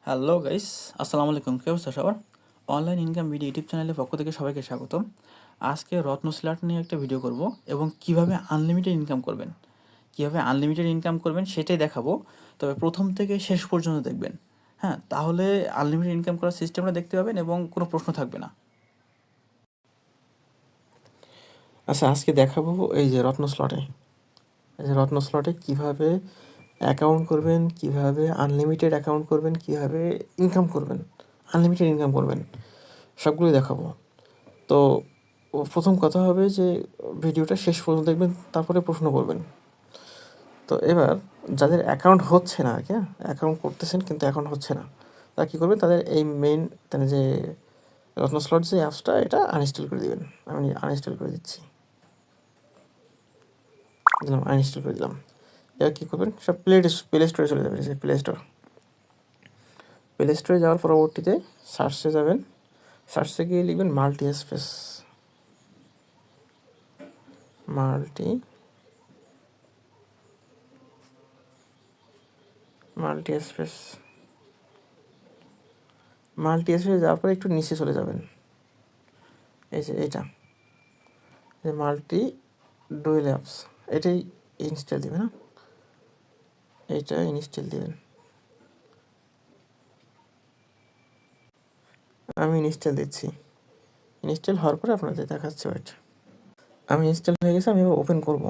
Hello guys, আসসালামু আলাইকুম। কী অবস্থা সবার? অনলাইন ইনকাম ভিডিও ইউটিউব চ্যানেলের পক্ষ থেকে সবাইকে স্বাগতম। আজকে রত্ন স্লট নিয়ে একটা ভিডিও করব এবং কিভাবে আনলিমিটেড ইনকাম করবেন, সেটাই দেখাবো। তবে প্রথম থেকে শেষ পর্যন্ত দেখবেন। হ্যাঁ, তাহলে আনলিমিটেড ইনকাম করার সিস্টেমটা দেখতে পাবেন এবং কোনো প্রশ্ন থাকবে না। আচ্ছা, আজকে দেখাবো এই যে রত্ন স্লটে কীভাবে অ্যাকাউন্ট করবেন, কীভাবে আনলিমিটেড অ্যাকাউন্ট করবেন, কীভাবে ইনকাম করবেন, আনলিমিটেড ইনকাম করবেন, সবগুলোই দেখাবো। তো প্রথম কথা হবে যে ভিডিওটা শেষ পর্যন্ত দেখবেন, তারপরে প্রশ্ন করবেন। তো এবার যাদের অ্যাকাউন্ট হচ্ছে না আর কি, অ্যাকাউন্ট করতেছেন কিন্তু অ্যাকাউন্ট হচ্ছে না, তারা কী করবেন, তাদের এই মেইন যে রত্ন স্লট যে অ্যাপসটা, এটা আনইনস্টল করে দেবেন। আমি আনইনস্টল করে দিচ্ছি, আনইনস্টল করে দিলাম। এবার কী করবেন, সব প্লে স্টোরে চলে যাবেন। যে প্লে স্টোরে যাওয়ার পরবর্তীতে সার্চে যাবেন। সার্চে গিয়ে লিখবেন multi space multi multi space multi space যাওয়ার পরে একটু নিচে চলে যাবেন। এই যে এইটা, যে মাল্টি ডুয়েল অ্যাপস, এটাই ইনস্টল দেবেন। না, এইটা ইনস্টল দেবেন। আমি ইনস্টল দিচ্ছি। ইনস্টল হওয়ার পরে আপনাদের দেখাচ্ছে। ওয়েট, আমি ইনস্টল হয়ে গেছে। আমি এবার ওপেন করব।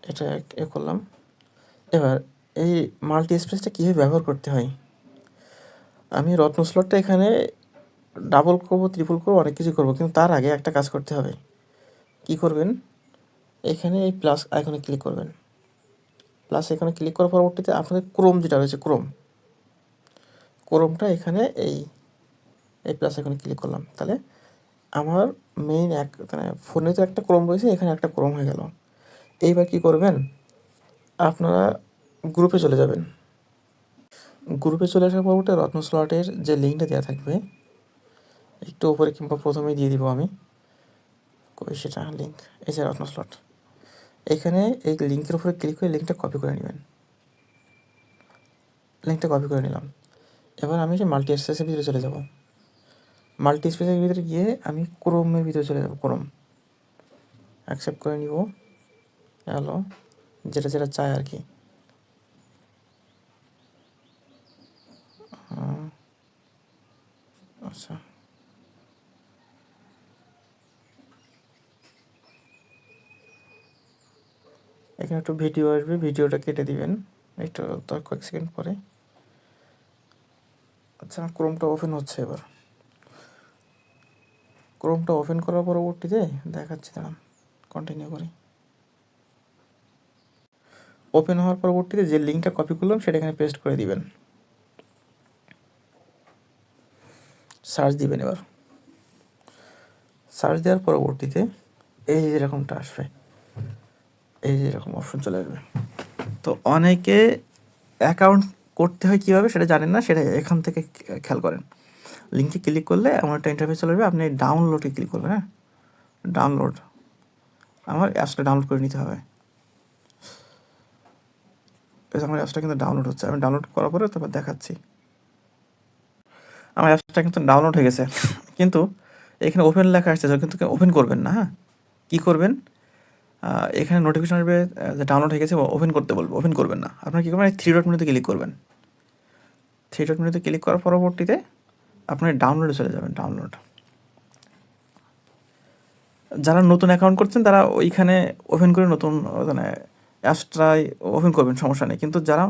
এটা করলাম। এবার এই মাল্টি স্পেসটা কীভাবে ব্যবহার করতে হয়, আমি রত্ন স্লটটা এখানে ডাবল করবো, ট্রিপল করবো, অনেক কিছু করবো, কিন্তু তার আগে একটা কাজ করতে হবে। কি করবেন, এখানে এই প্লাস আইকনে ক্লিক করবেন। প্লাস আইকনে ক্লিক করার পরবর্তীতে আপনাদের ক্রোম যেটা রয়েছে, ক্রোমটা এখানে এই প্লাস আইকনে ক্লিক করলাম। তাহলে আমার মেইন মানে ফোনে তো একটা ক্রোম রয়েছে, এখানে একটা ক্রোম হয়ে গেল। এইবার কি করবেন, আপনারা গ্রুপে চলে যাবেন। গ্রুপে চলে আসার পরবর্তী রত্ন স্লটের যে লিঙ্কটা দেওয়া থাকবে, একটু উপরে কিংবা প্রথমেই দিয়ে দিব আমি, সেটা লিঙ্ক, এই যে রত্ন স্লট, এখানে এই লিঙ্কের উপরে ক্লিক করে লিঙ্কটা কপি করে নেবেন। লিঙ্কটা কপি করে নিলাম। এবার আমি যে মাল্টি স্পেসের ভিতরে চলে যাব। মাল্টি স্পেসের ভিতরে গিয়ে আমি ক্রোমের ভিতরে চলে যাব। ক্রোম অ্যাকসেপ্ট করে নিব, হ্যালো, যেটা যেটা চাই আর কি। আচ্ছা, এখানে একটু ভিডিও আসবে, ভিডিওটা কেটে দিবেন একটু, তার কয়েক সেকেন্ড পরে। আচ্ছা, ক্রোমটা ওপেন হচ্ছে। এবার ক্রোমটা ওপেন করার পরবর্তীতে দেখাচ্ছি, দাঁড়ান, কন্টিনিউ করি। ওপেন হওয়ার পরবর্তীতে যে লিঙ্কটা কপি করলাম সেটা এখানে পেস্ট করে দিবেন। সার্চ দিবেন। এবার সার্চ দেওয়ার পরবর্তীতে এই যেরকমটা আসবে, এই যে এরকম অপশন চলে আসবে। তো অনেকে অ্যাকাউন্ট করতে হয় কীভাবে সেটা জানেন না, সেটা এখান থেকে খেয়াল করেন। লিঙ্কে ক্লিক করলে আমার একটা ইন্টারফেস চলে আসবে, আপনি ডাউনলোডে ক্লিক করবেন। হ্যাঁ, ডাউনলোড, আমার অ্যাপসটা ডাউনলোড করে নিতে হবে। আমার অ্যাপসটা কিন্তু ডাউনলোড হচ্ছে। আমি ডাউনলোড করার পরে তারপর দেখাচ্ছি। আমার অ্যাপসটা কিন্তু ডাউনলোড হয়ে গেছে, কিন্তু এখানে ওপেন লেখা আসছে, কিন্তু ওপেন করবেন না। হ্যাঁ, কী করবেন, এখানে নোটিফিকেশন আসবে যে ডাউনলোড হয়ে গেছে, ওপেন করতে বলবো, ওপেন করবেন না। আপনার কী করবেন, থ্রি ডট মেনুতে ক্লিক করবেন। থ্রি ডট মেনুতে ক্লিক করার পরবর্তীতে আপনি ডাউনলোডে চলে যাবেন। ডাউনলোড, যারা নতুন অ্যাকাউন্ট করছেন তারা ওইখানে ওপেন করে নতুন মানে অ্যাপসটাই ওপেন করবেন, সমস্যা নেই। কিন্তু যারা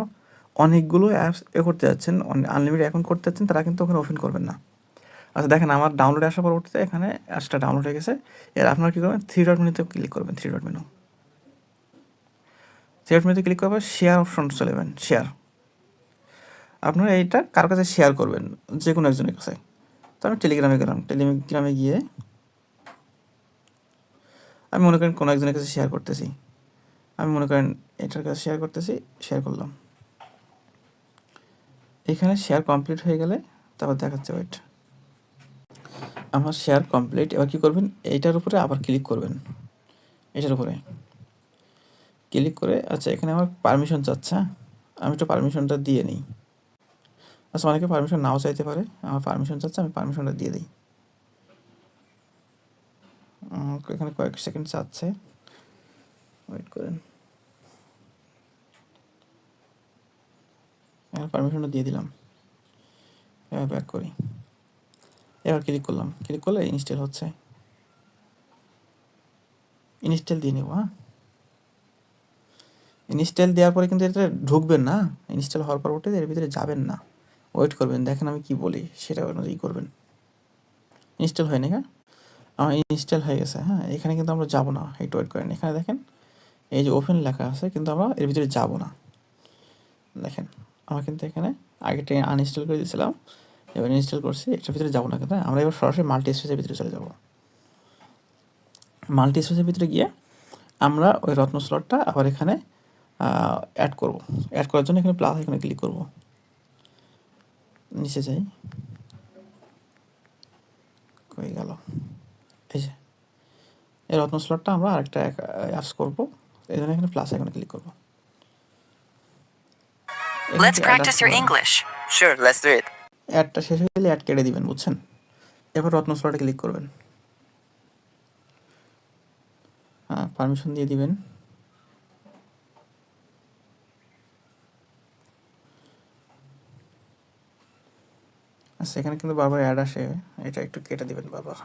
অনেকগুলো অ্যাপস করতে যাচ্ছেন, আনলিমিটেড অ্যাকাউন্ট করতে যাচ্ছেন, তারা কিন্তু ওখানে ওপেন করবেন না। আচ্ছা, দেখেন আমার ডাউনলোডে আসার পরবর্তীতে এখানে অ্যাপসটা ডাউনলোড হয়ে গেছে। এর আপনারা কী করবেন, থ্রি ডট মেনুতে ক্লিক করবেন। থ্রি ডট মেনুতে ক্লিক করবেন, শেয়ার অপশন চলে যাবেন। শেয়ার, আপনারা এইটা কার কাছে শেয়ার করবেন, যে কোনো একজনের কাছে। তো আমি টেলিগ্রামে গেলাম। টেলিগ্রামে গিয়ে আমি মনে করেন কোনো একজনের কাছে শেয়ার করতেছি। আমি মনে করেন এটার কাছে শেয়ার করতেছি, শেয়ার করলাম। এখানে শেয়ার কমপ্লিট হয়ে গেলে তারপর দেখাচ্ছে। ওয়েট, আমার শেয়ার কমপ্লিট। এবার কী করবেন, এইটার উপরে আবার ক্লিক করবেন। এটার উপরে ক্লিক করে, আচ্ছা, এখানে আমার পারমিশন চাচ্ছে। আমি একটু পারমিশনটা দিয়ে নিই। আচ্ছা, অনেকে পারমিশন নাও চাইতে পারে, আমার পারমিশন চাচ্ছে, আমি পারমিশনটা দিয়ে দিই। এখানে কয়েক সেকেন্ড চাচ্ছে, ওয়েট করেন। এখানে পারমিশনটা দিয়ে দিলাম। এবার ব্যাক করি, এবার ক্লিক করলাম, ক্লিক করলে ইনস্টল হচ্ছে। ইনস্টল দিয়ে নেব। হ্যাঁ, ইনস্টল দেওয়ার পরে কিন্তু এটা ঢুকবেন না, ইনস্টল হওয়ার পরবর্তীতে এর ভিতরে যাবেন না, ওয়েট করবেন। দেখেন আমি কি বলি সেটা অনুযায়ী করবেন। ইনস্টল হয়নি? হ্যাঁ, আমার ইনস্টল হয়ে গেছে। হ্যাঁ, এখানে কিন্তু আমরা যাবো না, একটু ওয়েট করেন। এখানে দেখেন এই যে ওপেন লেখা আছে, কিন্তু আমরা এর ভিতরে যাবো না। দেখেন আমরা কিন্তু এখানে আগেটা আনইনস্টল করে দিয়েছিলাম, এবার ইনস্টল করছি, এটার ভিতরে যাবো না। কিন্তু আমরা এবার সরাসরি মাল্টি স্পেসের ভিতরে চলে যাবো। মাল্টি স্পেসের ভিতরে গিয়ে আমরা ওই রত্ন স্লটটা আবার এখানে অ্যাড করব। অ্যাড করার জন্য এখানে প্লাস এখানে ক্লিক করব, নিচে যাই, কই গেল, এই যে এই রত্ন স্লটটা আমরা আরেকটা অ্যাপস করবো, এই জন্য এখানে প্লাস এখানে ক্লিক করবো। Let's practice your English. Sure, let's do it. অ্যাডটা শেষ হয়ে গেলে অ্যাড কেটে দিবেন, বুঝছেন? এবার রত্ন স্লটে ক্লিক করবেন, পারমিশন দিয়ে দিবেন। আচ্ছা, এখানে কিন্তু বারবার অ্যাড আসে, এটা একটু কেটে দিবেন বারবার।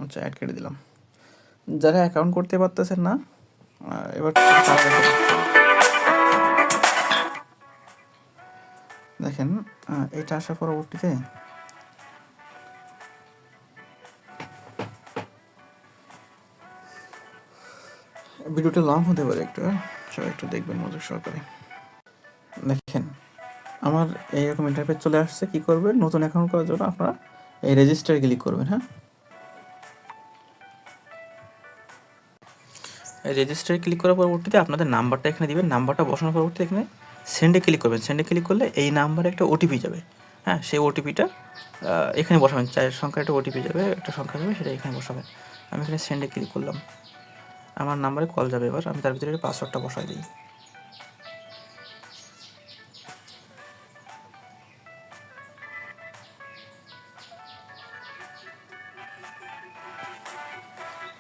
আচ্ছা, অ্যাড কেটে দিলাম। যারা অ্যাকাউন্ট করতে পারতেছেন না, এবার দেখেন এটা আসার পরবর্তীতে ভিডিওটা লং হতে পারে একটু, সবাই একটু দেখবেন মনোযোগ সহকারে। দেখেন আমার এইরকম ইন্টারফেস চলে আসছে। কি করবেন, নতুন অ্যাকাউন্ট করার জন্য আপনারা এই রেজিস্টারে ক্লিক করবেন। হ্যাঁ, এই রেজিস্টারে ক্লিক করার পরবর্তীতে আপনাদের নাম্বারটা এখানে দিবেন। নাম্বারটা বসানোর পরবর্তীতে এখানে সেন্ডে ক্লিক করবেন। সেন্ডে ক্লিক করলে এই নাম্বারে একটা ওটিপি যাবে। হ্যাঁ, সেই ওটিপিটা এখানে বসাবেন। 4 সংখ্যার একটা ওটিপি যাবে, একটা সংখ্যা যাবে, সেটা এখানে বসাবেন। আমি এখানে সেন্ডে ক্লিক করলাম, আমার নাম্বারে কল যাবে। এবার আমি তার ভিতরে পাসওয়ার্ডটা বসাই দিই।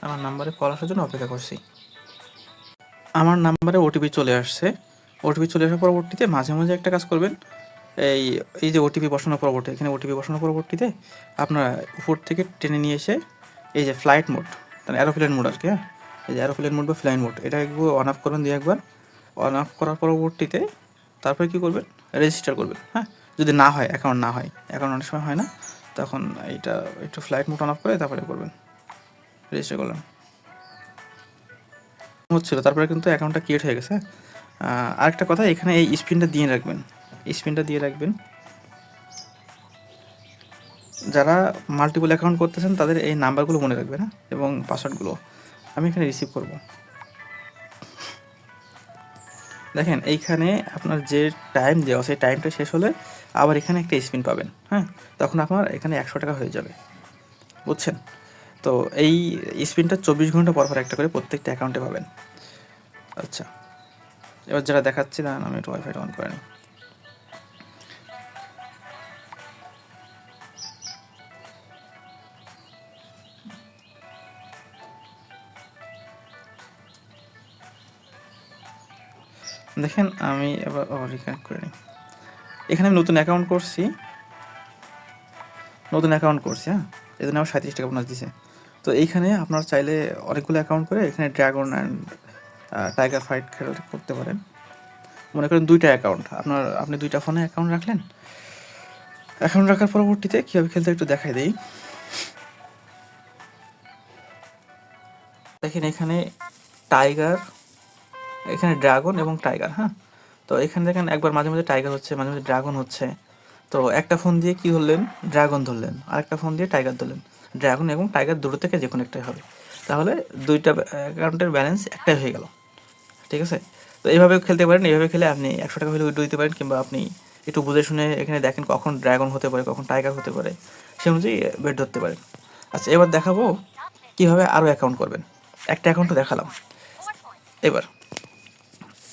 আমার নাম্বারে কল আসার জন্য অপেক্ষা করছি। আমার নাম্বারে ওটিপি চলে আসছে। ওটিপি চলে আসার পরবর্তীতে মাঝে মাঝে একটা কাজ করবেন, এই এই যে ওটিপি বসানোর পরবর্তী, এখানে ওটিপি বসানোর পরবর্তীতে আপনারা উপর থেকে টেনে নিয়ে এসে এই যে ফ্লাইট মোড, মানে অ্যারোপ্লেন মোড আর কি, হ্যাঁ, এই যে অ্যারোপ্লেন মোড বা ফ্লাইট মোড, এটা একটু অন অফ করবেন 2-1 বার। অন অফ করার পরবর্তীতে তারপরে কী করবেন, রেজিস্টার করবেন। হ্যাঁ, যদি না হয়, অ্যাকাউন্ট না হয়, অ্যাকাউন্ট অনেক সময় হয় না, তখন এইটা একটু ফ্লাইট মোড অন অফ করে তারপরে করবেন, রেজিস্টার করলেন। হচ্ছিল, তারপরে কিন্তু অ্যাকাউন্টটা ক্রিয়েট হয়ে গেছে। আরেকটা কথা, এখানে এই স্পিনটা দিয়ে রাখবেন, স্পিনটা দিয়ে রাখবেন। যারা মাল্টিপল অ্যাকাউন্ট করতেছেন তাদের এই নাম্বারগুলো মনে রাখবেন, হ্যাঁ, এবং পাসওয়ার্ডগুলো। আমি এখানে রিসিভ করব। দেখেন এইখানে আপনার যে টাইম দেওয়া, সেই টাইমটা শেষ হলে আবার এখানে একটা স্পিন পাবেন। হ্যাঁ, তখন আপনার এখানে 100 টাকা হয়ে যাবে, বুঝছেন? তো এই স্পিনটা 24 ঘন্টা পর পর একটা করে প্রত্যেকটা অ্যাকাউন্টে পাবেন। আচ্ছা, এবার যারা দেখাচ্ছি, দাঁড়ান আমি একটু ওয়াইফাইটা অন করে নিই। দেখেন আমি এবার রিকানেক্ট করে নিই। এখানে আমি নতুন অ্যাকাউন্ট করছি, হ্যাঁ, এই জন্য আমার 37 টাকা বোনাস দিছে। তো এইখানে আপনার চাইলে অনেকগুলো অ্যাকাউন্ট করে এখানে ড্রাগন অ্যান্ড টাইগার ফাইট করতে পারেন। মনে করেন 2টা অ্যাকাউন্ট আপনি 2টা ফোনে অ্যাকাউন্ট রাখলেন। অ্যাকাউন্ট রাখার পরবর্তীতে কীভাবে খেলতে একটু দেখাই দিই। দেখেন এখানে টাইগার, এখানে ড্রাগন এবং টাইগার। হ্যাঁ, তো এখানে দেখেন একবার মাঝে মাঝে টাইগার হচ্ছে, মাঝে মাঝে ড্রাগন হচ্ছে। তো একটা ফোন দিয়ে কী ধরলেন, ড্রাগন ধরলেন, আরেকটা ফোন দিয়ে টাইগার ধরলেন। ড্রাগন এবং টাইগার দুটো থেকে যে কোনো একটাই হবে, তাহলে 2টা অ্যাকাউন্টের ব্যালেন্স একটাই হয়ে গেল। ঠিক আছে? তো এইভাবে খেলতে পারেন। এইভাবে খেলে আপনি 100 টাকা হলে উইথড্র দিতে পারেন, কিংবা আপনি একটু বুঝে শুনে এখানে দেখেন কখন ড্রাগন হতে পারে, কখন টাইগার হতে পারে, সে অনুযায়ী বের ধরতে পারেন। আচ্ছা, এবার দেখাবো কীভাবে আরও অ্যাকাউন্ট করবেন। একটা অ্যাকাউন্টও দেখালাম। এবার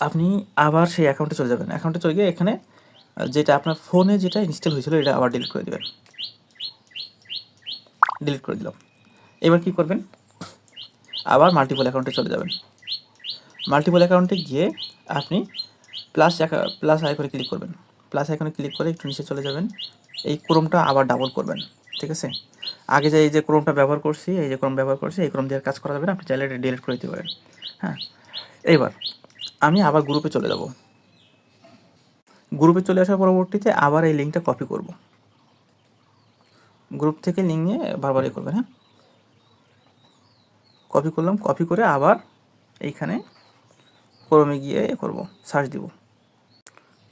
আপনি আবার সেই অ্যাকাউন্টে চলে যাবেন। অ্যাকাউন্টে চলে গিয়ে এখানে যেটা আপনার ফোনে যেটা ইনস্টল হয়েছিল এটা আবার ডিলিট করে দেবেন। ডিলিট করে দিলাম। এবার কী করবেন, আবার মাল্টিপল অ্যাকাউন্টে চলে যাবেন। মাল্টিপল অ্যাকাউন্টে গিয়ে আপনি প্লাস আইকনে ক্লিক করবেন। প্লাস আইকনে ক্লিক করে একটু নিচে চলে যাবেন। এই ক্রোমটা আবার ডাবল করবেন, ঠিক আছে? আগে যে এই যে ক্রোমটা ব্যবহার করছি, এই যে ক্রোম ব্যবহার করছি, এই ক্রোম দিয়ে কাজ করা যাবে না, আপনি চাইলে এটা ডিলিট করে দিতে পারেন। হ্যাঁ, এবার আমি আবার গ্রুপে চলে যাব। গ্রুপে চলে আসার পরবর্তীতে আবার এই লিঙ্কটা কপি করব। গ্রুপ থেকে লিঙ্ক নিয়ে বারবারই করবেন। হ্যাঁ, কপি করলাম। কপি করে আবার এইখানে ক্রোমে গিয়ে করব, সার্চ দিব।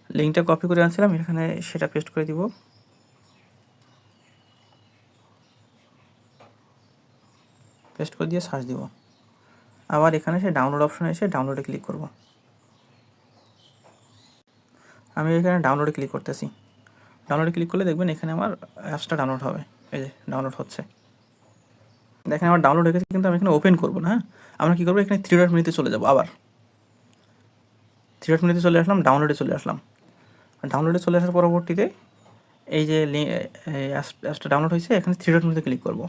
লিঙ্কটা কপি করে আনছিলাম, এখানে সেটা পেস্ট করে দিব। পেস্ট করে দিয়ে সার্চ দিব। আবার এখানে এসে ডাউনলোড অপশনে এসে ডাউনলোডে ক্লিক করব। আমি এখানে ডাউনলোডে ক্লিক করতেছি। ডাউনলোডে ক্লিক করলে দেখবেন এখানে আমার অ্যাপসটা ডাউনলোড হবে। এই যে ডাউনলোড হচ্ছে, দেখেন আমার ডাউনলোড হয়ে গেছে, কিন্তু আমি এখানে ওপেন করবো না। হ্যাঁ, আমরা কী করবো, এখানে 3 ডট মেনুতে চলে যাবো। আবার 3 ডট মেনুতে চলে আসলাম, ডাউনলোডে চলে আসলাম। ডাউনলোডে চলে আসার পরবর্তীতে এই যে অ্যাপসটা ডাউনলোড হয়েছে, এখানে 3 ডট মেনুতে ক্লিক করবো।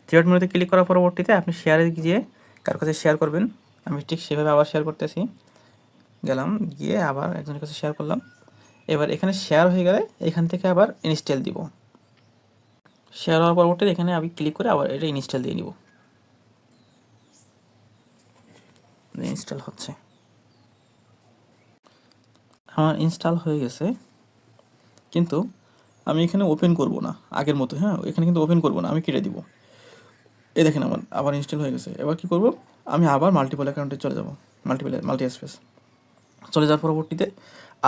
3 ডট মেনুতে ক্লিক করার পরবর্তীতে আপনি শেয়ারে গিয়ে কার কাছে শেয়ার করবেন, আমি ঠিক সেভাবে আবার শেয়ার করতেছি। গেলাম, গিয়ে আবার একজনের কাছে শেয়ার করলাম। এবার এখানে শেয়ার হয়ে গেলে এখান থেকে আবার ইনস্টল দিব। শেয়ার হওয়ার পরবর্তীতে এখানে আমি ক্লিক করে আবার এটা ইনস্টল দিয়ে নিব। ইনস্টল হচ্ছে, আমার ইনস্টল হয়ে গেছে, কিন্তু আমি এখানে ওপেন করব না আগের মতো। হ্যাঁ, এখানে কিন্তু ওপেন করব না, আমি কেটে দিব। এই দেখেন আমার আবার ইনস্টল হয়ে গেছে। এবার কী করব, আমি আবার মাল্টিপল অ্যাকাউন্টে চলে যাব। মাল্টি স্পেস চলে যাওয়ার পরবর্তীতে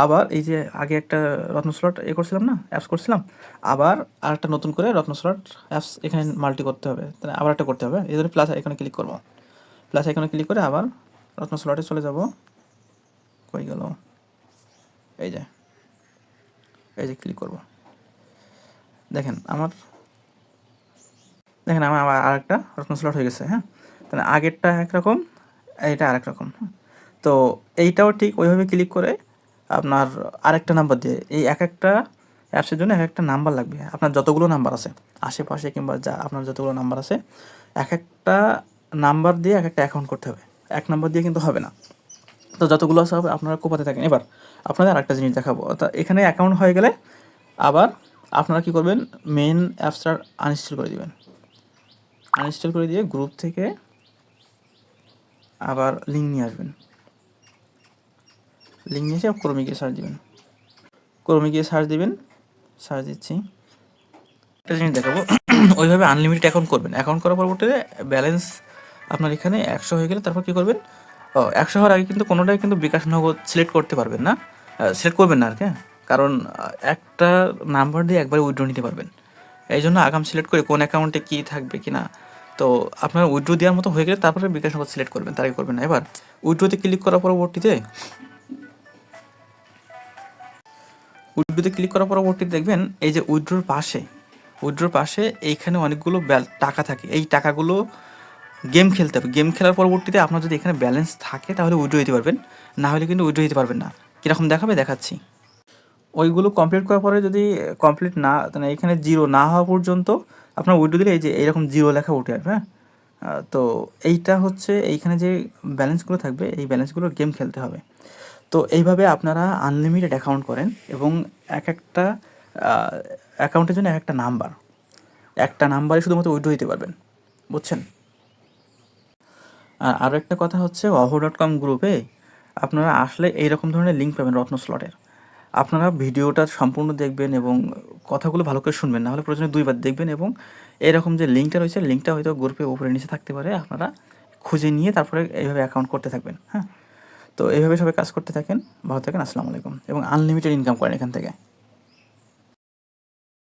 আবার এই যে আগে একটা রত্ন স্লট করছিলাম না, অ্যাপস করছিলাম, আবার আরেকটা নতুন করে রত্ন স্লট অ্যাপস এখানে মাল্টি করতে হবে, তাহলে আবার একটা করতে হবে। এই জন্য প্লাস এখানে ক্লিক করবো। প্লাস এখানে ক্লিক করে আবার রত্ন স্লটে চলে যাব। কই গেল, এই যে ক্লিক করব। দেখেন আমার আবার আরেকটা রত্ন স্লট হয়ে গেছে। হ্যাঁ, তাহলে আগেরটা একরকম, এইটা আরেক রকম। তো এইটাও ঠিক ওইভাবে ক্লিক করে আপনার আরেকটা নাম্বার দিয়ে, এই এক একটা অ্যাপসের জন্য এক একটা নাম্বার লাগবে। আপনার যতগুলো নাম্বার আছে আশেপাশে কিংবা যা আপনার যতগুলো নাম্বার আছে, এক একটা নাম্বার দিয়ে এক একটা অ্যাকাউন্ট করতে হবে। এক নাম্বার দিয়ে কিন্তু হবে না। তো যতগুলো আছে হবে আপনারা কোপাতে থাকেন। এবার আপনাদের আরেকটা জিনিস দেখাবো। তা এখানে অ্যাকাউন্ট হয়ে গেলে আবার আপনারা কী করবেন, মেন অ্যাপসটা আনইনস্টল করে দিবেন। আনইনস্টল করে দিয়ে গ্রুপ থেকে আবার লিঙ্ক নিয়ে আসবেন। লিঙ্ক নিয়ে এসে ক্রোমে গিয়ে সার্চ দিবেন। ক্রোমে গিয়ে সার্চ দিবেন। সার্চ দিচ্ছি, একটা জিনিস দেখাবো। ওইভাবে আনলিমিটেড অ্যাকাউন্ট করবেন। অ্যাকাউন্ট করার পরবর্তীতে ব্যালেন্স আপনার এখানে 100 হয়ে গেলে তারপর কী করবেন, 100 হওয়ার আগে কিন্তু কোনোটাই কিন্তু বিকাশ নগদ সিলেক্ট করতে পারবেন না, সিলেক্ট করবেন না আর কি। কারণ একটা নাম্বার দিয়ে একবারে উইথড্র নিতে পারবেন। এই জন্য আগাম সিলেক্ট করে কোন অ্যাকাউন্টে কী থাকবে কি না, তো আপনার উইথড্র দেওয়ার মতো হয়ে গেলে তারপরে বিকাশ নগদ সিলেক্ট করবেন, তার আগে করবেন না। এবার উইথড্রতে ক্লিক করার পরবর্তীতে দেখবেন এই যে উইথড্রোর পাশে এইখানে অনেকগুলো টাকা থাকে। এই টাকাগুলো গেম খেলতে হবে। গেম খেলার পরবর্তীতে আপনার যদি এখানে ব্যালেন্স থাকে তাহলে উইথড্র দিতে পারবেন, না হলে কিন্তু উইথড্র দিতে পারবেন না। কীরকম দেখাচ্ছি। ওইগুলো কমপ্লিট করার পরে যদি কমপ্লিট না, মানে এখানে জিরো না হওয়া পর্যন্ত আপনার উইথড্র দিলে এই যে এইরকম জিরো লেখা উঠে আসবে। হ্যাঁ, তো এইটা হচ্ছে এইখানে যে ব্যালেন্সগুলো থাকবে, এই ব্যালেন্সগুলো গেম খেলতে হবে। তো এইভাবে আপনারা আনলিমিটেড অ্যাকাউন্ট করেন এবং এক একটা অ্যাকাউন্টের জন্য একটা নাম্বারে শুধুমাত্র উইথড্র দিতে পারবেন, বুঝছেন? আর আরও একটা কথা হচ্ছে, oho.com গ্রুপে আপনারা আসলে এইরকম ধরনের লিঙ্ক পাবেন রত্ন স্লটের। আপনারা ভিডিওটা সম্পূর্ণ দেখবেন এবং কথাগুলো ভালো করে শুনবেন, নাহলে প্রয়োজনে 2 বার দেখবেন এবং এরকম যে লিঙ্কটা রয়েছে, লিঙ্কটা হয়তো গ্রুপে উপরে নিচে থাকতে পারে, আপনারা খুঁজে নিয়ে তারপরে এইভাবে অ্যাকাউন্ট করতে থাকবেন। হ্যাঁ, তো এইভাবে সবাই কাজ করতে থাকেন। ভালো থাকেন। আসসালামু আলাইকুম। এবং আনলিমিটেড ইনকাম করেন এখান থেকে।